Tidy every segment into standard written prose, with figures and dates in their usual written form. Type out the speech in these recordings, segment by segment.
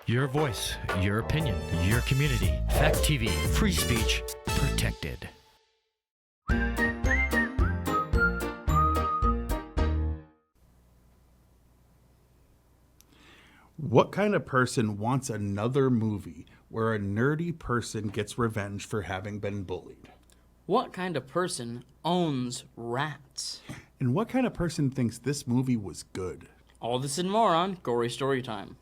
Your voice, your opinion, your community. Fact TV, free speech, protected. What kind of person wants another movie where a nerdy person gets revenge for having been bullied? What kind of person owns rats? And what kind of person thinks this movie was good? All this and more on Gory Storytime.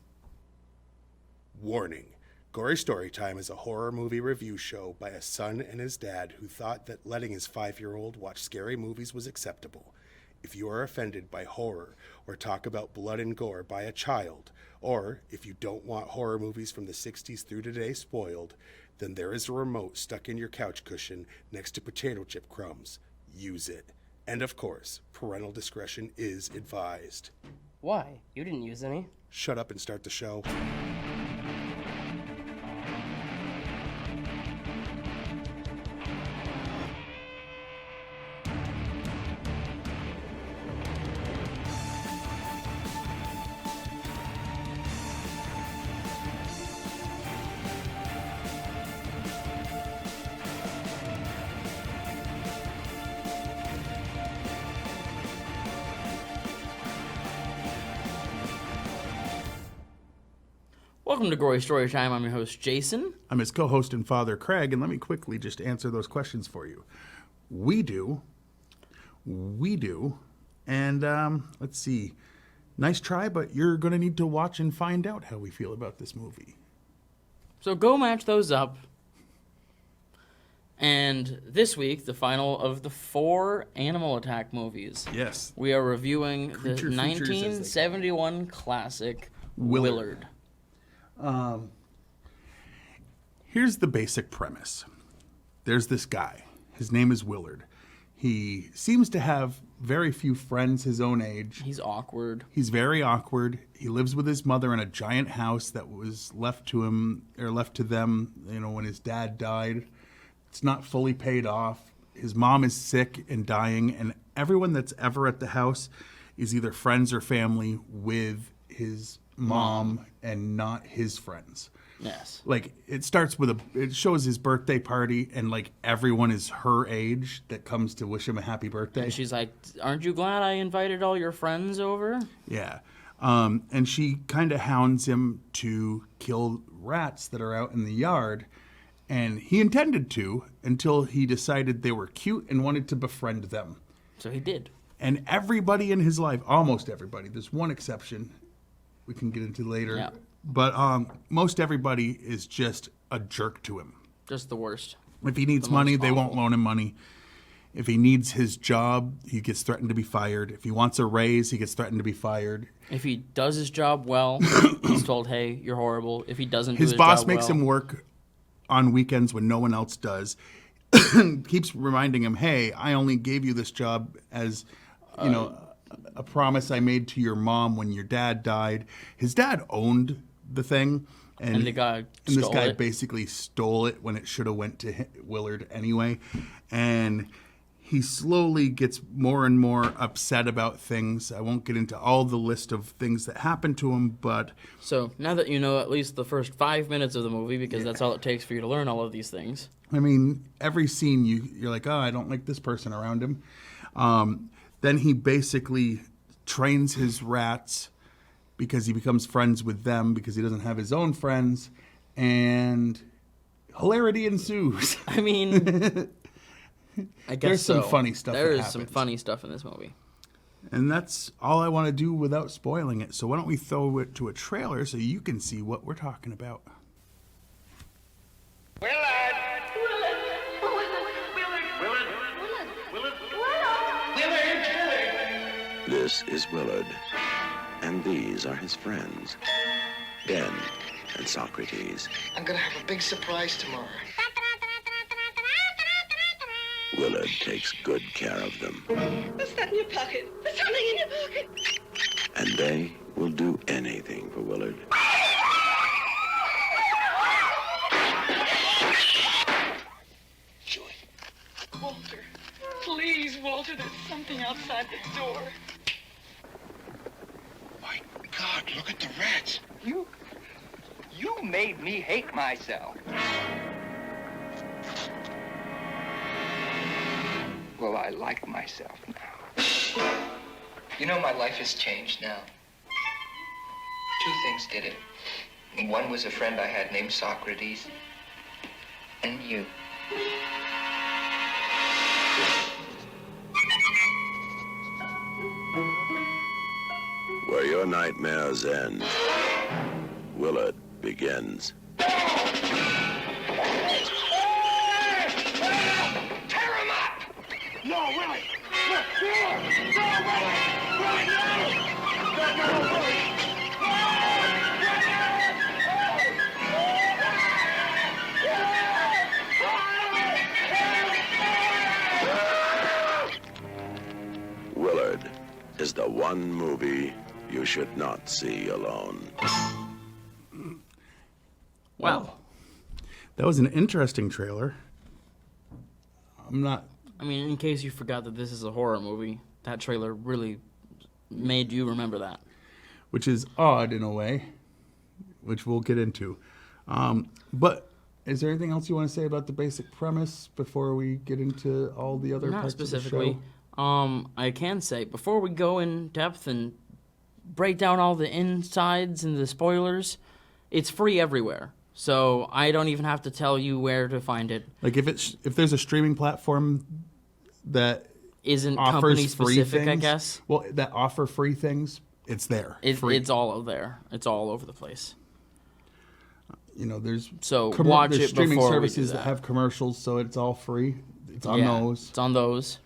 Warning. Gory Storytime is a horror movie review show by a son and his dad who thought that letting his 5-year-old watch scary movies was acceptable. If you are offended by horror or talk about blood and gore by a child, or if you don't want horror movies from the 60s through today spoiled, then there is a remote stuck in your couch cushion next to potato chip crumbs. Use it. And of course, parental discretion is advised. Why? You didn't use any. Shut up and start the show. Welcome to Gory Storytime. I'm your host, Jason. I'm his co-host and father, Craig, and let me quickly just answer those questions for you. We do, and let's see. Nice try, but you're going to need to watch and find out how we feel about this movie. So go match those up. And this week, the final of the 4 Animal Attack movies. Yes. We are reviewing the Creature features, as they call it. 1971 classic Willard. Willard. Here's the basic premise. There's this guy. His name is Willard. He seems to have very few friends his own age. He's awkward. He's very awkward. He lives with his mother in a giant house that was left to him, or left to them, when his dad died. It's not fully paid off. His mom is sick and dying, and everyone that's ever at the house is either friends or family with his mom and not his friends. Yes. Like, it starts with it shows his birthday party, and like everyone is her age that comes to wish him a happy birthday. And she's like, aren't you glad I invited all your friends over? Yeah. And she kind of hounds him to kill rats that are out in the yard. And he intended to until he decided they were cute and wanted to befriend them. So he did. And everybody in his life, almost everybody, there's one exception we can get into later. Yeah. But most everybody is just a jerk to him. Just the worst. If he needs money, they won't loan him money. If he needs his job, he gets threatened to be fired. If he wants a raise, he gets threatened to be fired. If he does his job well, he's told, hey, you're horrible. If he doesn't do his job boss makes well, him work on weekends when no one else does. Keeps reminding him, hey, I only gave you this job as, a promise I made to your mom when your dad died. His dad owned the thing. And the guy this stole guy it. basically stole it when it should have went to Willard anyway. And he slowly gets more and more upset about things. I won't get into all the list of things that happened to him, but... So, now that you know at least the first 5 minutes of the movie, because that's all it takes for you to learn all of these things. I mean, every scene you're like, oh, I don't like this person around him. Then he basically trains his rats because he becomes friends with them because he doesn't have his own friends, and hilarity ensues. I mean, I guess There's some so. funny stuff There that is some happens. funny stuff in this movie. And that's all I want to do without spoiling it. So why don't we throw it to a trailer so you can see what we're talking about. Willard! This is Willard, and these are his friends, Ben and Socrates. I'm gonna have a big surprise tomorrow. Willard takes good care of them, What's that in your pocket? There's something in your pocket. and they will do anything for Willard. Joy. Walter, please, Walter, there's something outside the door. My God, look at the rats. You You made me hate myself. Well, I like myself now. You know, my life has changed now. Two things did it. One was a friend I had named Socrates, and you. Where your nightmares end, Willard begins. Tear him up! No, Willie! No, Willie! Willie, no! No, Willie! Willard is the one movie you should not see alone. Well, That was an interesting trailer. I mean, in case you forgot that this is a horror movie, that trailer really made you remember that. Which is odd in a way, which we'll get into. But is there anything else you want to say about the basic premise before we get into all the other Not parts of the specifically. show? I can say, before we go in depth and break down all the insides and the spoilers, it's free everywhere. So I don't even have to tell you where to find it. Like if there's a streaming platform that Isn't offers company free specific, things, I guess. well, that offer free things, it's there. Free. It's all over there. It's all over the place. You know, there's watch there's it streaming before we do services that that. have commercials, so it's all free. It's on those. It's on those.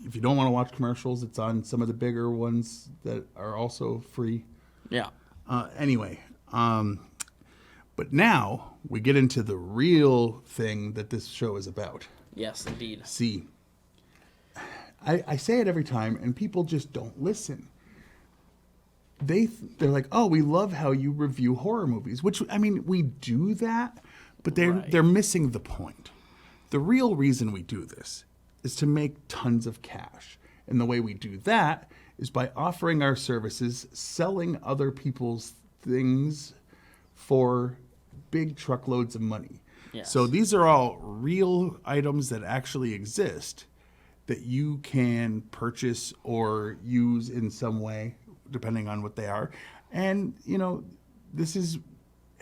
If you don't want to watch commercials, it's on some of the bigger ones that are also free. Yeah. Anyway, but now we get into the real thing that this show is about. Yes, indeed. See, I say it every time, and people just don't listen. They're like, oh, we love how you review horror movies, which, I mean, we do that, but they're missing the point. The real reason we do this is to make tons of cash. And the way we do that is by offering our services, selling other people's things for big truckloads of money. Yes. So these are all real items that actually exist that you can purchase or use in some way, depending on what they are. And, you know, this is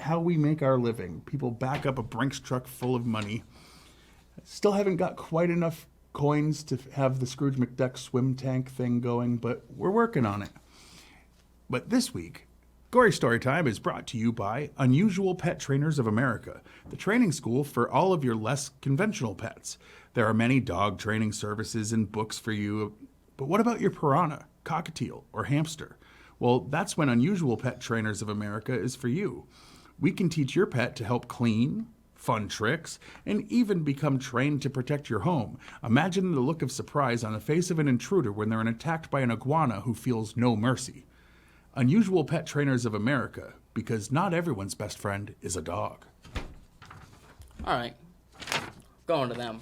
how we make our living. People back up a Brinks truck full of money. Still haven't got quite enough coins to have the Scrooge McDuck swim tank thing going, but we're working on it. But this week, Gory Storytime is brought to you by Unusual Pet Trainers of America, the training school for all of your less conventional pets. There are many dog training services and books for you, but what about your piranha, cockatiel, or hamster? Well, that's when Unusual Pet Trainers of America is for you. We can teach your pet to help clean, fun tricks, and even become trained to protect your home. Imagine the look of surprise on the face of an intruder when they're attacked by an iguana who feels no mercy. Unusual Pet Trainers of America, because not everyone's best friend is a dog. All right. Going to them.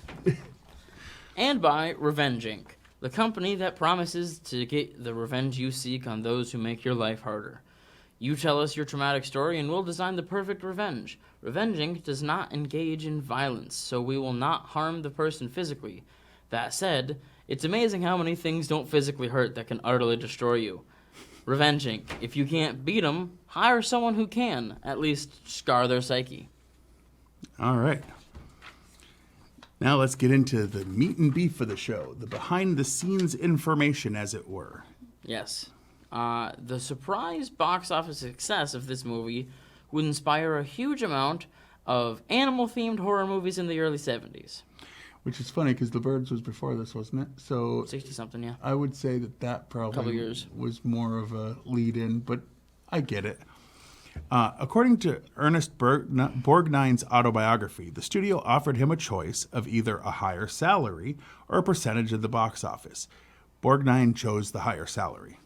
And by Revenge Inc., the company that promises to get the revenge you seek on those who make your life harder. You tell us your traumatic story and we'll design the perfect revenge. Revenge Inc. does not engage in violence, so we will not harm the person physically. That said, it's amazing how many things don't physically hurt that can utterly destroy you. Revenge Inc. If you can't beat them, hire someone who can, at least scar their psyche. All right. Now let's get into the meat and beef of the show, the behind-the-scenes information, as it were. Yes. The surprise box office success of this movie would inspire a huge amount of animal-themed horror movies in the early 70s. Which is funny because The Birds was before this, wasn't it? So 60-something, yeah. I would say that Couple probably years. was more of a lead-in, but I get it. According to Ernest Borgnine's autobiography, the studio offered him a choice of either a higher salary or a percentage of the box office. Borgnine chose the higher salary.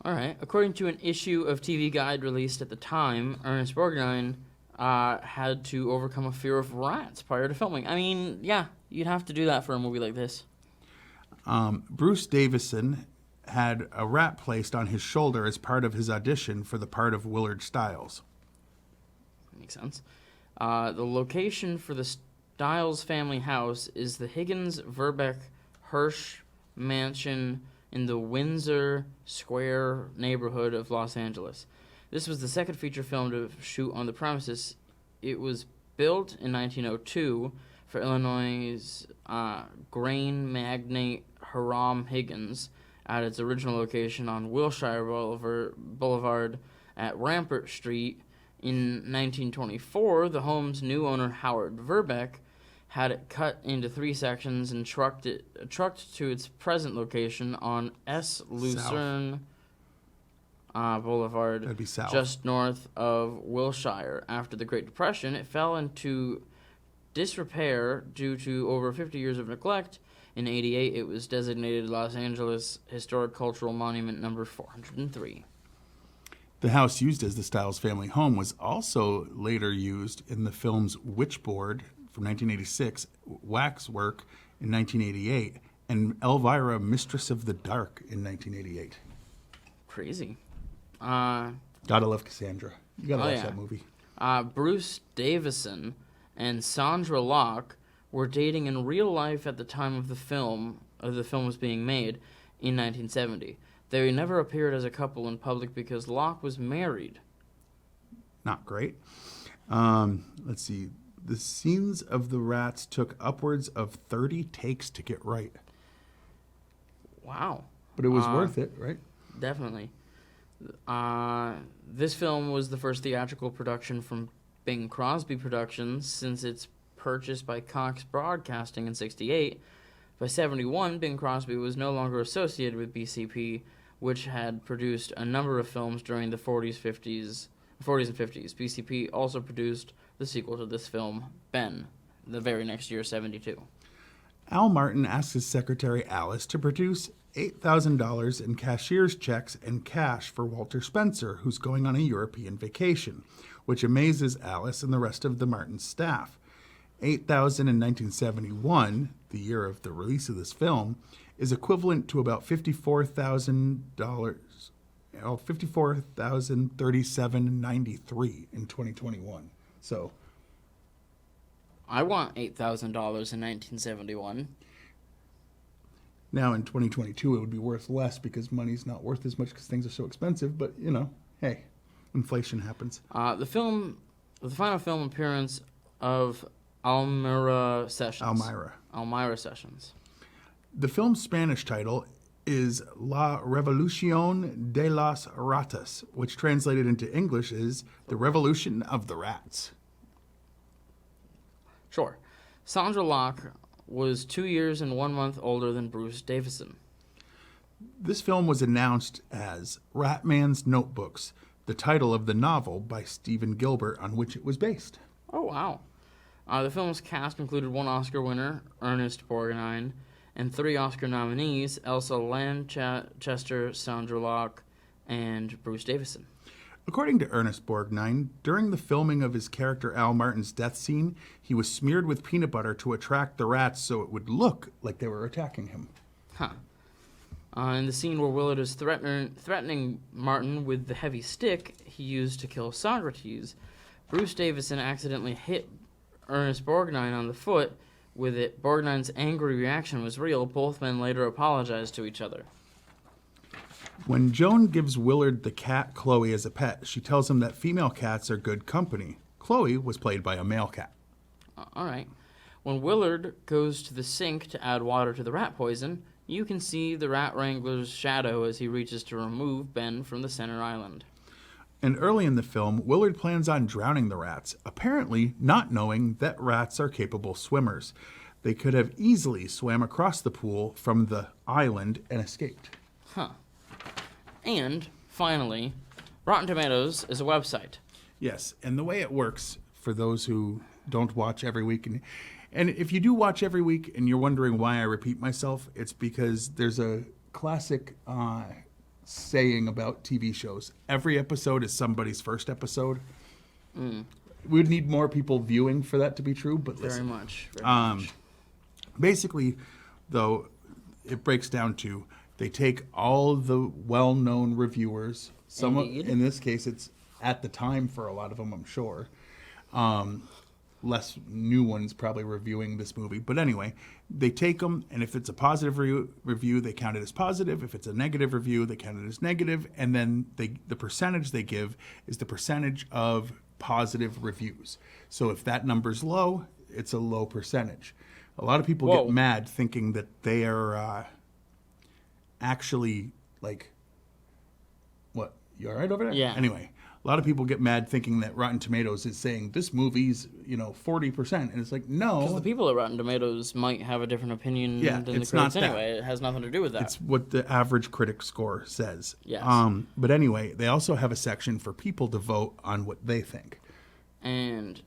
All right. According to an issue of TV Guide released at the time, Ernest Borgnine had to overcome a fear of rats prior to filming. I mean, yeah, you'd have to do that for a movie like this. Bruce Davison had a rat placed on his shoulder as part of his audition for the part of Willard Stiles. Makes sense. The location for the Stiles family house is the Higgins Verbeck Hirsch Mansion in the Windsor Square neighborhood of Los Angeles. This was the second feature film to shoot on the premises. It was built in 1902 for Illinois' grain magnate Hiram Higgins at its original location on Wilshire Boulevard at Rampart Street. In 1924, the home's new owner, Howard Verbeck, had it cut into 3 sections and trucked to its present location on S. Lucerne Boulevard, That'd be south. just north of Wilshire. After the Great Depression, it fell into disrepair due to over 50 years of neglect. In 1988, it was designated Los Angeles Historic Cultural Monument number 403. The house used as the Stiles family home was also later used in the films Witchboard from 1986, Waxwork in 1988, and Elvira, Mistress of the Dark in 1988. Crazy. Gotta love Cassandra. You gotta watch that movie. Bruce Davison and Sandra Locke were dating in real life at the time of the film was being made in 1970. They never appeared as a couple in public because Locke was married. Not great. Let's see. The scenes of the rats took upwards of 30 takes to get right. Wow. But it was worth it, right? Definitely. This film was the first theatrical production from Bing Crosby Productions since its purchase by Cox Broadcasting in 1968. By 1971, Bing Crosby was no longer associated with BCP, which had produced a number of films during the 40s and 50s. BCP also produced the sequel to this film, Ben, the very next year, 1972. Al Martin asked his secretary Alice to produce $8,000 in cashier's checks and cash for Walter Spencer, who's going on a European vacation, which amazes Alice and the rest of the Martin staff. $8,000 in 1971, the year of the release of this film, is equivalent to about $54,000, $54,037.93 in 2021. So, I want $8,000 in 1971. now in 2022, it would be worth less because money's not worth as much because things are so expensive. But hey, inflation happens. The final film appearance of Elmira Sessions. Elmira Sessions. The film's Spanish title is La Revolución de las Ratas, which translated into English is The Revolution of the Rats. Sure. Sandra Locke was 2 years and 1 month older than Bruce Davison. This film was announced as Ratman's Notebooks, the title of the novel by Stephen Gilbert on which it was based. Oh, wow. The film's cast included 1 Oscar winner, Ernest Borgnine, and 3 Oscar nominees, Elsa Lanchester, Sandra Locke, and Bruce Davison. According to Ernest Borgnine, during the filming of his character Al Martin's death scene, he was smeared with peanut butter to attract the rats so it would look like they were attacking him. In the scene where Willard is threatening Martin with the heavy stick he used to kill Socrates, Bruce Davison accidentally hit Ernest Borgnine on the foot with it. Borgnine's angry reaction was real. Both men later apologized to each other. When Joan gives Willard the cat Chloe as a pet, she tells him that female cats are good company. Chloe was played by a male cat. All right. When Willard goes to the sink to add water to the rat poison, you can see the rat wrangler's shadow as he reaches to remove Ben from the center island. And early in the film, Willard plans on drowning the rats, apparently not knowing that rats are capable swimmers. They could have easily swam across the pool from the island and escaped. And, finally, Rotten Tomatoes is a website. Yes, and the way it works, for those who don't watch every week, and if you do watch every week and you're wondering why I repeat myself, it's because there's a classic saying about TV shows. Every episode is somebody's first episode. We would need more people viewing for that to be true, but listen. Very much. Basically, though, it breaks down to They take all the well-known reviewers. Some, Indeed. in this case, it's at the time for a lot of them, I'm sure. Less new ones probably reviewing this movie. But anyway, they take them, and if it's a positive review, they count it as positive. If it's a negative review, they count it as negative. And then the percentage they give is the percentage of positive reviews. So if that number's low, it's a low percentage. A lot of people get mad thinking that they are actually like, what, you all right over there? Yeah. Anyway, a lot of people get mad thinking that Rotten Tomatoes is saying this movie's, 40%. And it's like, no. Because the people at Rotten Tomatoes might have a different opinion than the it's critics not that. anyway. It has nothing to do with that. It's what the average critic score says. Yes. But anyway, they also have a section for people to vote on what they think. And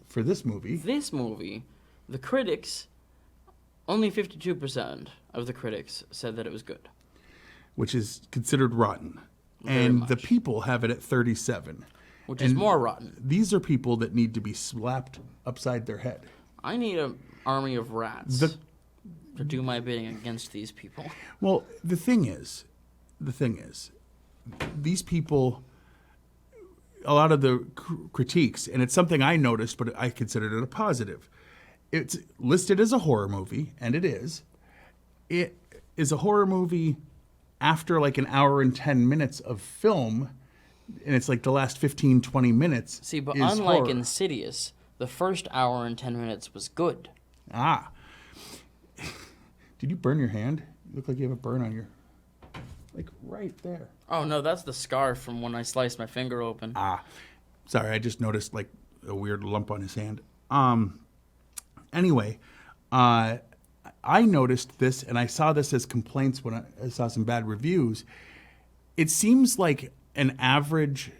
For this movie, the critics, only 52% of the critics said that it was good. which is considered rotten. Very And much. the people have it at 37. Which is more rotten. These are people that need to be slapped upside their head. I need an army of rats to do my bidding against these people. Well, the thing is, these people, a lot of the critiques, and it's something I noticed, but I considered it a positive. It's listed as a horror movie, and it is. It is a horror movie after like an hour and 10 minutes of film, and it's like the last 15, 20 minutes. See, but is unlike horror. Insidious, the first hour and 10 minutes was good. Ah. Did you burn your hand? You look like you have a burn on your... Like, right there. Oh, no, that's the scar from when I sliced my finger open. Ah. Sorry, I just noticed, like, a weird lump on his hand. Anyway, I noticed this, and I saw this as complaints when I saw some bad reviews. It seems like an average...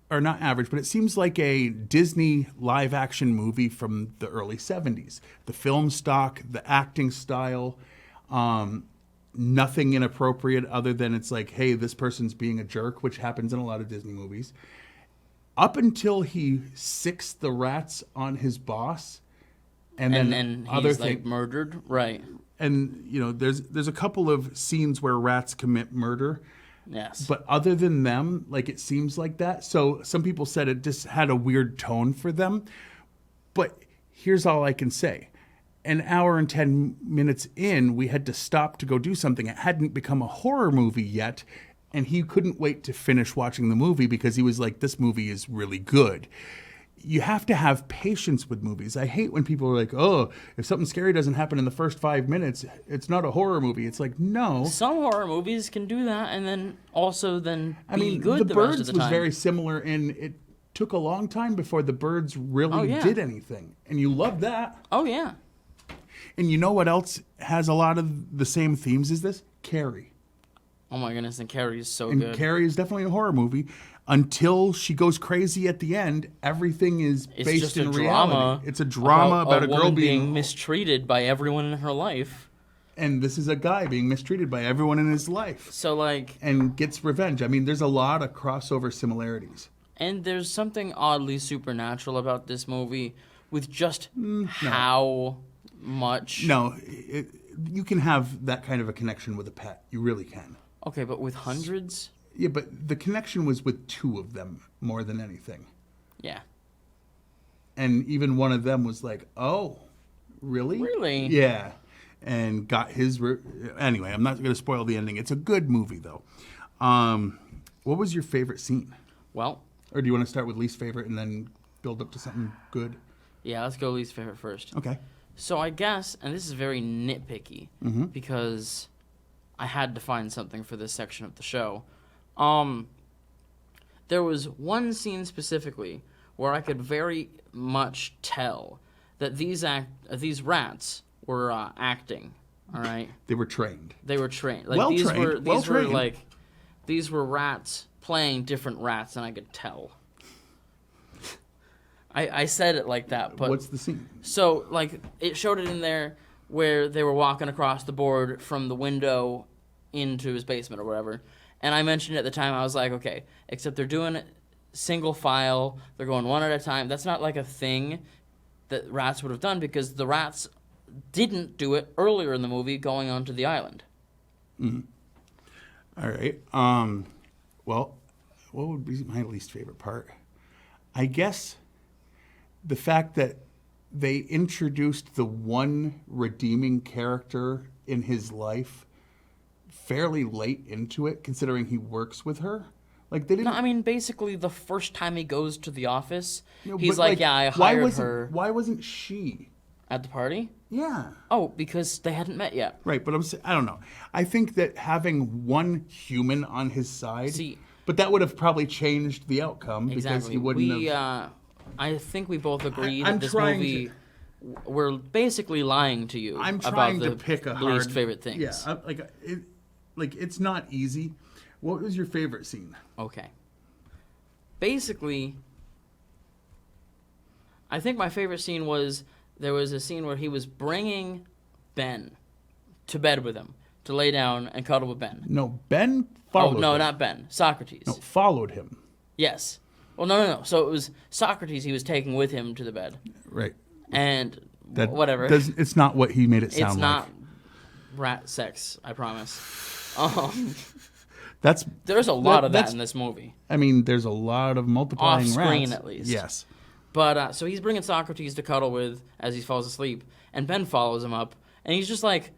Or not average, but it seems like a Disney live-action movie from the early 70s. The film stock, the acting style, nothing inappropriate other than it's like, hey, this person's being a jerk, which happens in a lot of Disney movies. Up until he sicks the rats on his boss, and then he's other like murdered, right? And you know, there's a couple of scenes where rats commit murder. Yes. But other than them, like it seems like that. So some people said it just had a weird tone for them. But here's all I can say. An hour and 10 minutes in, we had to stop to go do something. It hadn't become a horror movie yet. And he couldn't wait to finish watching the movie because he was like, this movie is really good. You have to have patience with movies. I hate when people are like, oh, if something scary doesn't happen in the first 5 minutes, it's not a horror movie. It's like, no. Some horror movies can do that and then also be good The the rest of Birds the was time. very similar, and it took a long time before the Birds really did anything. And you love that. Oh, yeah. And you know what else has a lot of the same themes as this? Carrie. Oh, my goodness, and Carrie is so And good. Carrie is definitely a horror movie. Until she goes crazy at the end, everything is It's based just in a reality. drama. It's a drama about a girl woman being mistreated by everyone in her life. And this is a guy being mistreated by everyone in his life. So, like... And gets revenge. I mean, there's a lot of crossover similarities. And there's something oddly supernatural about this movie with just how much... No, you can have that kind of a connection with a pet. You really can. Okay, but with hundreds? Yeah, but the connection was with two of them more than anything. Yeah. And even one of them was like, oh, really? Really? Yeah. And got his... Anyway, I'm not going to spoil the ending. It's a good movie, though. What was your favorite scene? Well... Or do you want to start with least favorite and then build up to something good? Yeah, let's go least favorite first. Okay. So I guess, and this is very nitpicky, because I had to find something for this section of the show. There was one scene specifically where I could very much tell that these rats were acting. All right, They were trained. they were trained. Like Well these trained, were well trained. like these were rats playing different rats, and I could tell. I said it like that, but What's the scene? so, like, it showed it in there where they were walking across the board from the window into his basement or whatever. And I mentioned at the time, I was like, okay, except they're doing it single file. They're going one at a time. That's not like a thing that rats would have done because the rats didn't do it earlier in the movie going onto the island. All right. Well, what would be my least favorite part? I guess the fact that they introduced the one redeeming character in his life fairly late into it, considering he works with her. Like they didn't. No, I mean, basically, the first time he goes to the office, No, he's but, like, "Yeah, I hired her Why wasn't she? at the party." Yeah. Oh, because they hadn't met yet. Right, but I don't know. I think that having one human on his side, See, but that would have probably changed the outcome because exactly. he wouldn't have. I think we both agree I'm that this trying movie, we're basically lying to you I'm about trying the to pick a least hard, favorite things. Yeah, it's not easy. What was your favorite scene? Okay. Basically, I think my favorite scene was there was a scene where he was bringing Ben to bed with him to lay down and cuddle with Ben. No, Ben followed. Oh no, him. not Ben. Socrates. No, followed him. Yes. Well, no. So it was Socrates he was taking with him to the bed. Right. And That whatever. It's not what he made it sound It's like. not rat sex, I promise. There's a lot of that in this movie. I mean, there's a lot of multiplying Off screen, rats. at least. Yes. But so he's bringing Socrates to cuddle with as he falls asleep, and Ben follows him up, and he's just like,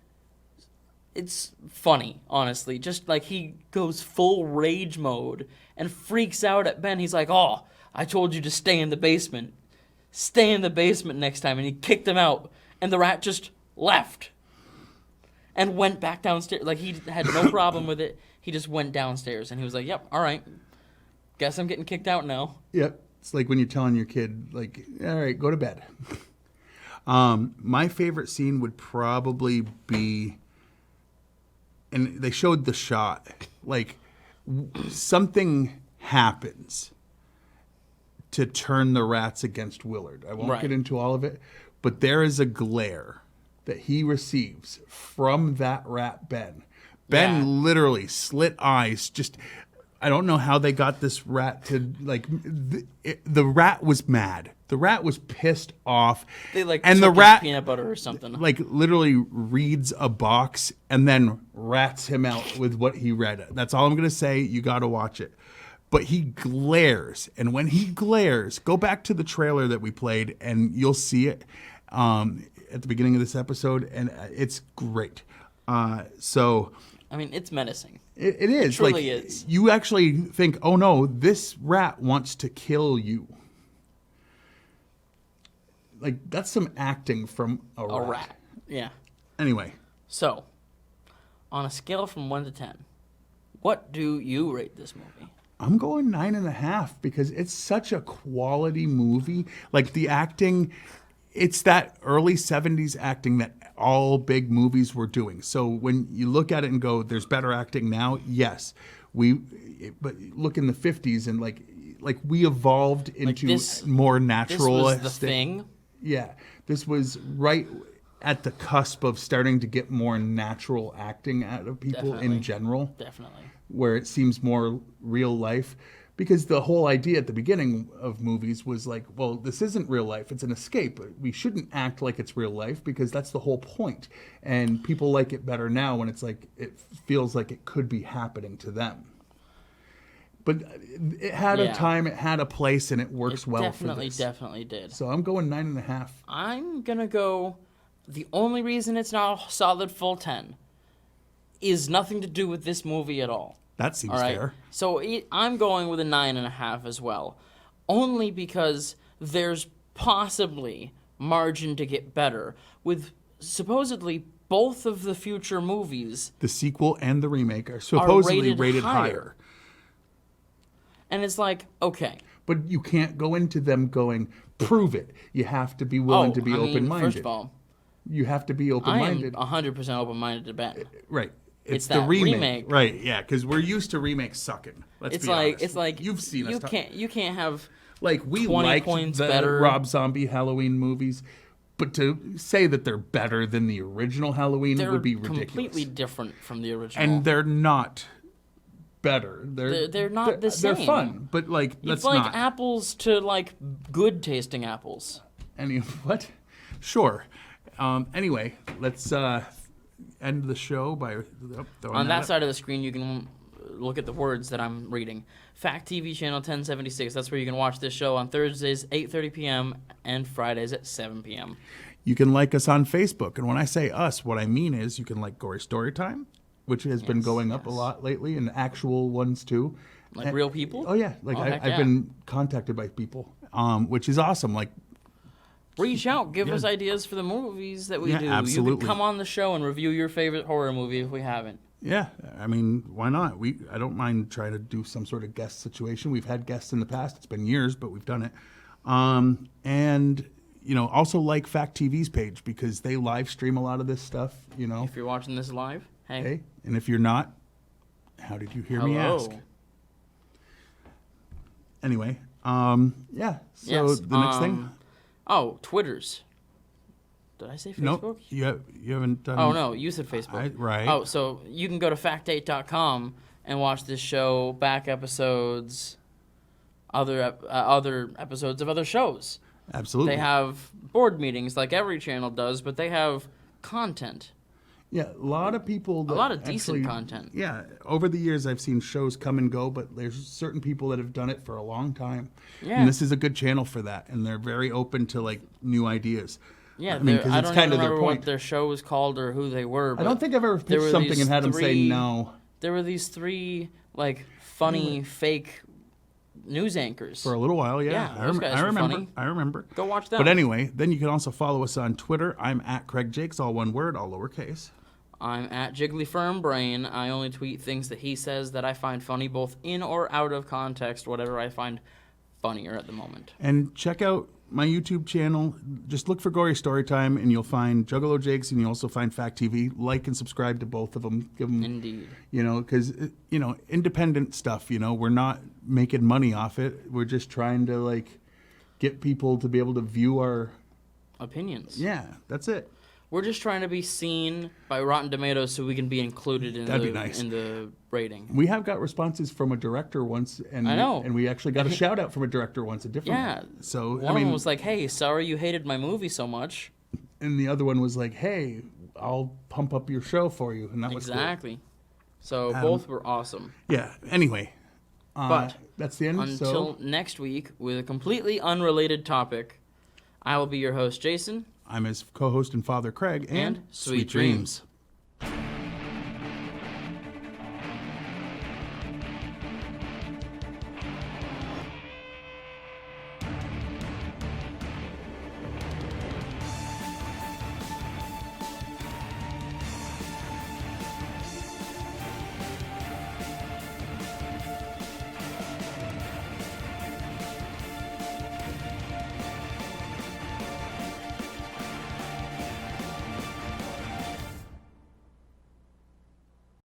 it's funny, honestly. Just like he goes full rage mode and freaks out at Ben. He's like, "Oh, I told you to stay in the basement. Stay in the basement next time." And he kicked him out, and the rat just left and went back downstairs. Like he had no problem with it. He just went downstairs, and he was like, "Yep, all right. Guess I'm getting kicked out now." Yep. It's like when you're telling your kid, like, all right, go to bed. My favorite scene would probably be, and they showed the shot, like something happens to turn the rats against Willard. I won't get into all of it, but there is a glare that he receives from that rat, Ben. Ben literally slit eyes, just... I don't know how they got this rat to, like, the rat was mad. The rat was pissed off. They, like, and took the his rat, peanut butter or something. like, literally reads a box and then rats him out with what he read. That's all I'm going to say. You got to watch it. But he glares. And when he glares, go back to the trailer that we played and you'll see it at the beginning of this episode. And it's great. So... I mean, it's menacing. It is. It truly is. You actually think, oh no, this rat wants to kill you. Like, that's some acting from a rat. Yeah. Anyway. So, on a scale from 1 to 10, what do you rate this movie? I'm going 9.5 because it's such a quality movie. Like, the acting, it's that early 70s acting that all big movies were doing. So when you look at it and go, there's better acting now, yes. But look in the 50s and like we evolved into more natural. This was the thing. Yeah. This was right at the cusp of starting to get more natural acting out of people in general. Definitely. Where it seems more real life. Because the whole idea at the beginning of movies was like, well, this isn't real life. It's an escape. We shouldn't act like it's real life because that's the whole point. And people like it better now when it's like it feels like it could be happening to them. But it had a time, it had a place, and it works well for this. Definitely did. So I'm going 9.5. I'm going to go... The only reason it's not a solid full 10 is nothing to do with this movie at all. That seems fair. So I'm going with a 9.5 as well. Only because there's possibly margin to get better with supposedly both of the future movies. The sequel and the remake are supposedly rated higher. And it's like, okay. But you can't go into them going, prove it. You have to be willing to be open-minded. First of all, you have to be open-minded. I am 100% open-minded to Ben. Right. It's the that remake. Right, yeah, because we're used to remakes sucking. Let's be honest. It's like you've seen us. You can't have like we 20 liked points the better. Rob Zombie Halloween movies, but to say that they're better than the original Halloween would be ridiculous. They're completely different from the original. And they're not better. They're not the same. They're fun, but like it's like apples to like good tasting apples. What? Sure. Anyway, let's end the show by throwing On that up. side of the screen, you can look at the words that I'm reading. Fact TV channel 1076. That's where you can watch this show on Thursdays 8:30 p.m. and Fridays at 7 p.m. You can like us on Facebook. And when I say us, what I mean is you can like Gory Storytime, which has been going up a lot lately, and actual ones too. Like real people? Oh, yeah. Like heck I've been contacted by people, which is awesome. Like, reach out. Give us ideas for the movies that we do. Absolutely. You can come on the show and review your favorite horror movie if we haven't. yeah, I mean, why not? I don't mind trying to do some sort of guest situation. We've had guests in the past. It's been years, but we've done it. And, also like Fact TV's page because they live stream a lot of this stuff, If you're watching this live, hey. And if you're not, how did you hear me ask? Anyway, yeah. So Yes, the next thing. Oh, Twitters. Did I say Facebook? Nope, you haven't done. Oh, no, you said Facebook. Right. Oh, so you can go to fact8.com and watch this show, back episodes, other episodes of other shows. Absolutely. They have board meetings like every channel does, but they have content. Yeah, a lot of people. A lot of decent content. Yeah, over the years I've seen shows come and go, but there's certain people that have done it for a long time. Yeah. And this is a good channel for that, and they're very open to like new ideas. Yeah, I mean, because I it's don't kind even of their remember point. what their show was called or who they were. I don't think I've ever pitched something and had them say no. There were these three like funny fake news anchors For a little while, yeah. Yeah, those guys were funny. I remember. Go watch them. But anyway, then you can also follow us on Twitter. I'm at Craig Jakes, all one word, all lowercase. I'm at Jiggly Firm Brain. I only tweet things that he says that I find funny, both in or out of context, whatever I find funnier at the moment. And check out my YouTube channel. Just look for Gory Storytime, and you'll find Juggalo Jakes, and you'll also find Fact TV. Like and subscribe to both of them. Give them, Indeed. Because independent stuff. We're not making money off it. We're just trying to like get people to be able to view our opinions. Yeah, that's it. We're just trying to be seen by Rotten Tomatoes so we can be included in That'd be nice. in the rating. We have got responses from a director once, and I know. and we actually got a shout out from a director once, a different one. So one of them was like, "Hey, sorry you hated my movie so much," and the other one was like, "Hey, I'll pump up your show for you," and that was exactly. Cool. So both were awesome. Yeah. Anyway, but that's the end. Until next week with a completely unrelated topic, I will be your host, Jason. I'm his co-host and father, Craig, and sweet dreams.